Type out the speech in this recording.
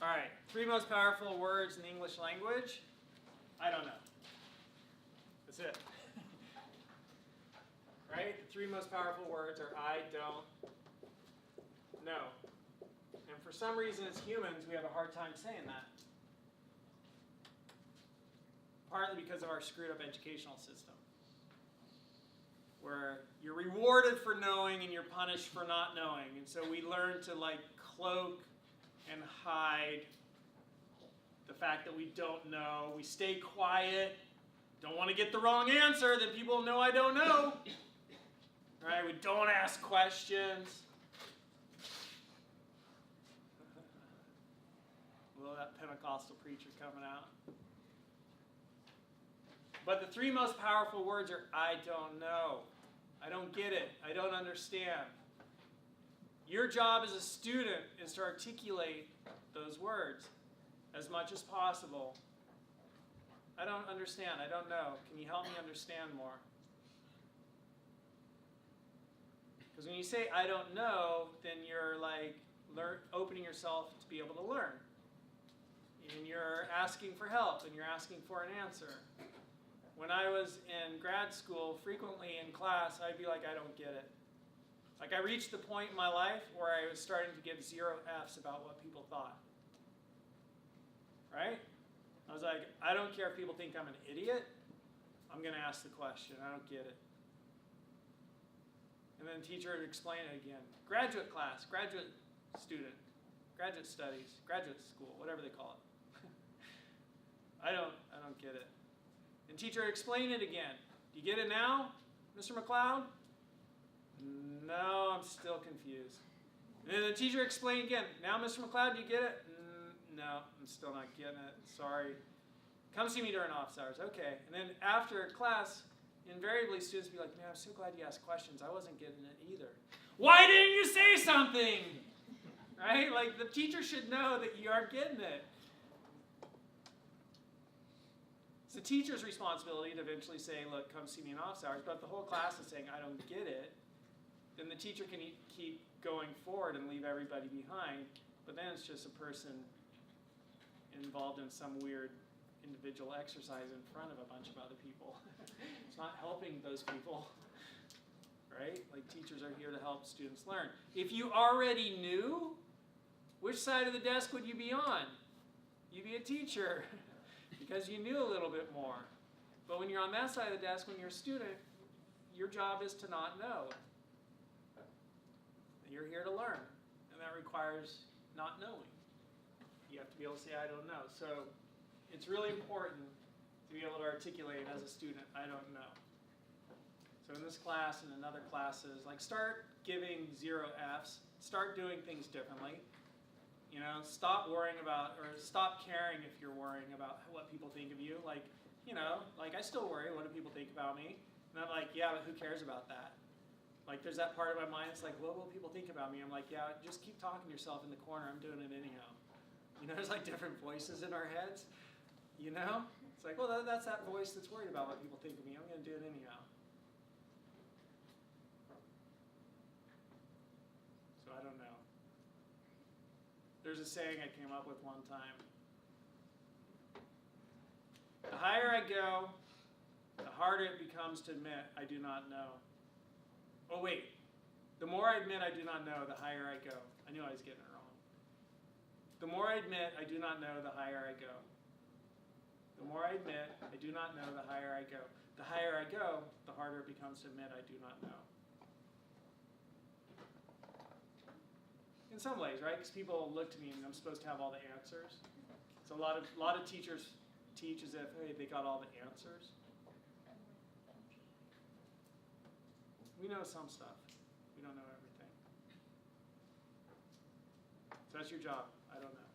All right, 3 most powerful words in the English language. I don't know. That's it. Right? The 3 most powerful words are I don't know. And for some reason as humans, we have a hard time saying that. Partly because of our screwed up educational system. Where you're rewarded for knowing and you're punished for not knowing. And so we learn to like cloak and hide the fact that we don't know. We stay quiet. Don't want to get the wrong answer, then people know I don't know. Right? We don't ask questions. Well, that Pentecostal preacher coming out. But the 3 most powerful words are I don't know. I don't get it. I don't understand. Your job as a student is to articulate those words as much as possible. I don't understand. I don't know. Can you help me understand more? Because when you say I don't know, then you're like opening yourself to be able to learn. And you're asking for help, and you're asking for an answer. When I was in grad school, frequently in class, I'd be like, I don't get it. Like I reached the point in my life where I was starting to give 0 Fs about what people thought. Right? I was like, I don't care if people think I'm an idiot. I'm going to ask the question. I don't get it. And then the teacher would explain it again. Graduate class, graduate student, graduate studies, graduate school, whatever they call it. I don't get it. And teacher would explain it again. Do you get it now, Mr. McLeod? No, I'm still confused. And then the teacher explained again. Now, Mr. McLeod, do you get it? No, I'm still not getting it. Sorry. Come see me during office hours. Okay. And then after class, invariably students would be like, man, I'm so glad you asked questions. I wasn't getting it either. Why didn't you say something? Right? Like the teacher should know that you aren't getting it. It's the teacher's responsibility to eventually say, look, come see me in office hours. But if the whole class is saying, I don't get it, then the teacher can keep going forward and leave everybody behind. But then it's just a person involved in some weird individual exercise in front of a bunch of other people. It's not helping those people, right? Like teachers are here to help students learn. If you already knew, which side of the desk would you be on? You'd be a teacher because you knew a little bit more. But when you're on that side of the desk, when you're a student, your job is to not know. You're here to learn, and that requires not knowing. You have to be able to say, I don't know. So it's really important to be able to articulate as a student, I don't know. So in this class and in other classes, like start giving 0 Fs. Start doing things differently. You know, stop worrying about, or stop caring if you're worrying about what people think of you. Like, you know, like I still worry, what do people think about me? And I'm like, yeah, but who cares about that? Like there's that part of my mind, it's like, what will people think about me? I'm like, yeah, just keep talking to yourself in the corner, I'm doing it anyhow. You know, there's like different voices in our heads, you know? It's like, well, that's that voice that's worried about what people think of me. I'm going to do it anyhow. So I don't know. There's a saying I came up with one time. The higher I go, the harder it becomes to admit I do not know. Oh, wait. The more I admit I do not know, the higher I go. I knew I was getting it wrong. The more I admit I do not know, the higher I go. The more I admit I do not know, the higher I go. The higher I go, the harder it becomes to admit I do not know. In some ways, right? Because people look to me and I'm supposed to have all the answers. So a lot of teachers teach as if, hey, they got all the answers. We know some stuff. We don't know everything. So that's your job. I don't know.